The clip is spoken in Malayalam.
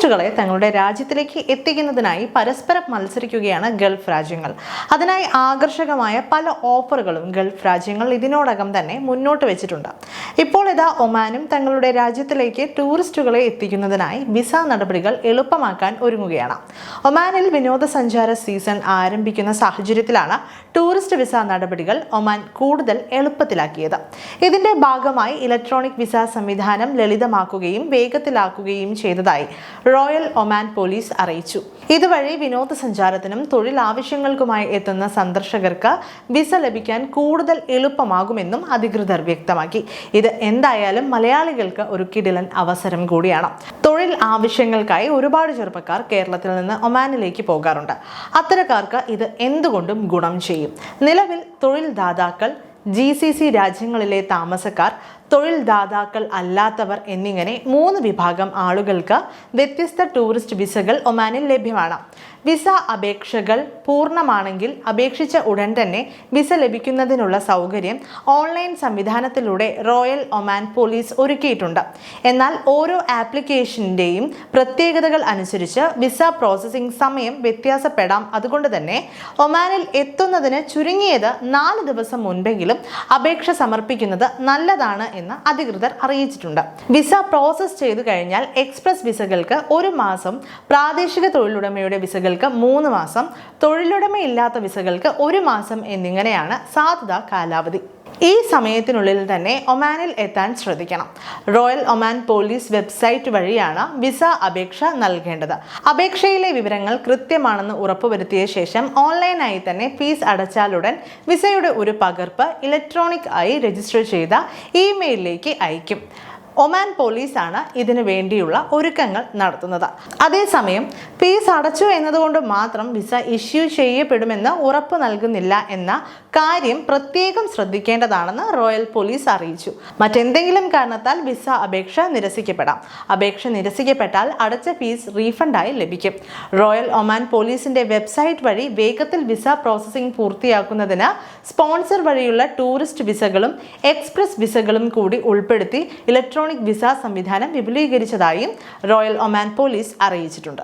ടൂറിസ്റ്റുകളെ തങ്ങളുടെ രാജ്യത്തിലേക്ക് എത്തിക്കുന്നതിനായി പരസ്പരം മത്സരിക്കുകയാണ് ഗൾഫ് രാജ്യങ്ങൾ. അതിനായി ആകർഷകമായ പല ഓഫറുകളും ഗൾഫ് രാജ്യങ്ങൾ ഇതിനോടകം തന്നെ മുന്നോട്ട് വെച്ചിട്ടുണ്ട്. ഇപ്പോൾ ഇതാ ഒമാനും തങ്ങളുടെ രാജ്യത്തിലേക്ക് ടൂറിസ്റ്റുകളെ എത്തിക്കുന്നതിനായി വിസ നടപടികൾ എളുപ്പമാക്കാൻ ഒരുങ്ങുകയാണ്. ഒമാനിൽ വിനോദസഞ്ചാര സീസൺ ആരംഭിക്കുന്ന സാഹചര്യത്തിലാണ് ടൂറിസ്റ്റ് വിസ നടപടികൾ ഒമാൻ കൂടുതൽ എളുപ്പത്തിലാക്കിയത്. ഇതിന്റെ ഭാഗമായി ഇലക്ട്രോണിക് വിസ സംവിധാനം ലളിതമാക്കുകയും വേഗത്തിലാക്കുകയും ചെയ്തതായി റോയൽ ഒമാൻ പോലീസ് അറിയിച്ചു. ഇതുവഴി വിനോദസഞ്ചാരത്തിനും തൊഴിൽ ആവശ്യങ്ങൾക്കുമായി എത്തുന്ന സന്ദർശകർക്ക് വിസ ലഭിക്കാൻ കൂടുതൽ എളുപ്പമാകുമെന്നും അധികൃതർ വ്യക്തമാക്കി. ഇത് എന്തായാലും മലയാളികൾക്ക് ഒരു കിടിലൻ അവസരം കൂടിയാണ്. തൊഴിൽ ആവശ്യങ്ങൾക്കായി ഒരുപാട് ചെറുപ്പക്കാർ കേരളത്തിൽ നിന്ന് ഒമാനിലേക്ക് പോകാറുണ്ട്. അത്തരക്കാർക്ക് ഇത് എന്തുകൊണ്ടും ഗുണം ചെയ്യും. നിലവിൽ തൊഴിൽ ദാതാക്കൾ, GCC രാജ്യങ്ങളിലെ താമസക്കാർ, തൊഴിൽ ദാതാക്കൾ അല്ലാത്തവർ എന്നിങ്ങനെ 3 വിഭാഗം ആളുകൾക്ക് വ്യത്യസ്ത ടൂറിസ്റ്റ് വിസകൾ ഒമാനിൽ ലഭ്യമാണ്. വിസ അപേക്ഷകൾ പൂർണ്ണമാണെങ്കിൽ അപേക്ഷിച്ച ഉടൻ തന്നെ വിസ ലഭിക്കുന്നതിനുള്ള സൗകര്യം ഓൺലൈൻ സംവിധാനത്തിലൂടെ റോയൽ ഒമാൻ പോലീസ് ഒരുക്കിയിട്ടുണ്ട്. എന്നാൽ ഓരോ ആപ്ലിക്കേഷൻ്റെയും പ്രത്യേകതകൾ അനുസരിച്ച് വിസ പ്രോസസ്സിംഗ് സമയം വ്യത്യാസപ്പെടാം. അതുകൊണ്ട് തന്നെ ഒമാനിൽ എത്തുന്നതിന് ചുരുങ്ങിയത് 4 ദിവസം മുൻപെങ്കിലും അപേക്ഷ സമർപ്പിക്കുന്നത് നല്ലതാണ് എന്ന് അധികൃതർ അറിയിച്ചിട്ടുണ്ട്. വിസ പ്രോസസ് ചെയ്തു കഴിഞ്ഞാൽ എക്സ്പ്രസ് വിസകൾക്ക് 1 മാസം, പ്രാദേശിക തൊഴിലുടമയുടെ വിസകൾക്ക് 3 മാസം, തൊഴിലുടമയില്ലാത്ത വിസകൾക്ക് 1 മാസം എന്നിങ്ങനെയാണ് സാധുതാ കാലാവധി. ഈ സമയത്തിനുള്ളിൽ തന്നെ ഒമാനിൽ എത്താൻ ശ്രദ്ധിക്കണം. റോയൽ ഒമാൻ പോലീസ് വെബ്സൈറ്റ് വഴിയാണ് വിസ അപേക്ഷ നൽകേണ്ടത്. അപേക്ഷയിലെ വിവരങ്ങൾ കൃത്യമാണെന്ന് ഉറപ്പുവരുത്തിയ ശേഷം ഓൺലൈനായി തന്നെ ഫീസ് അടച്ചാലുടൻ വിസയുടെ ഒരു പകർപ്പ് ഇലക്ട്രോണിക് ആയി രജിസ്റ്റർ ചെയ്ത ഇമെയിലിലേക്ക് അയക്കും. ഒമാൻ പോലീസാണ് ഇതിനു വേണ്ടിയുള്ള ഒരുക്കങ്ങൾ നടത്തുന്നത്. അതേസമയം ഫീസ് അടച്ചു എന്നതുകൊണ്ട് മാത്രം വിസ ഇഷ്യൂ ചെയ്യപ്പെടുമെന്ന് ഉറപ്പ് നൽകുന്നില്ല എന്ന കാര്യം പ്രത്യേകം ശ്രദ്ധിക്കേണ്ടതാണെന്ന് റോയൽ പോലീസ് അറിയിച്ചു. മറ്റെന്തെങ്കിലും കാരണത്താൽ വിസ അപേക്ഷ നിരസിക്കപ്പെടാം. അപേക്ഷ നിരസിക്കപ്പെട്ടാൽ അടച്ച ഫീസ് റീഫണ്ടായി ലഭിക്കും. റോയൽ ഒമാൻ പോലീസിന്റെ വെബ്സൈറ്റ് വഴി വേഗത്തിൽ വിസ പ്രോസസ്സിംഗ് പൂർത്തിയാക്കുന്നതിന് സ്പോൺസർ വഴിയുള്ള ടൂറിസ്റ്റ് വിസകളും എക്സ്പ്രസ് വിസകളും കൂടി ഉൾപ്പെടുത്തി ഇലക്ട്രോണിക് വിസ സംവിധാനം വിപുലീകരിച്ചതായും റോയൽ ഒമാൻ പോലീസ് അറിയിച്ചിട്ടുണ്ട്.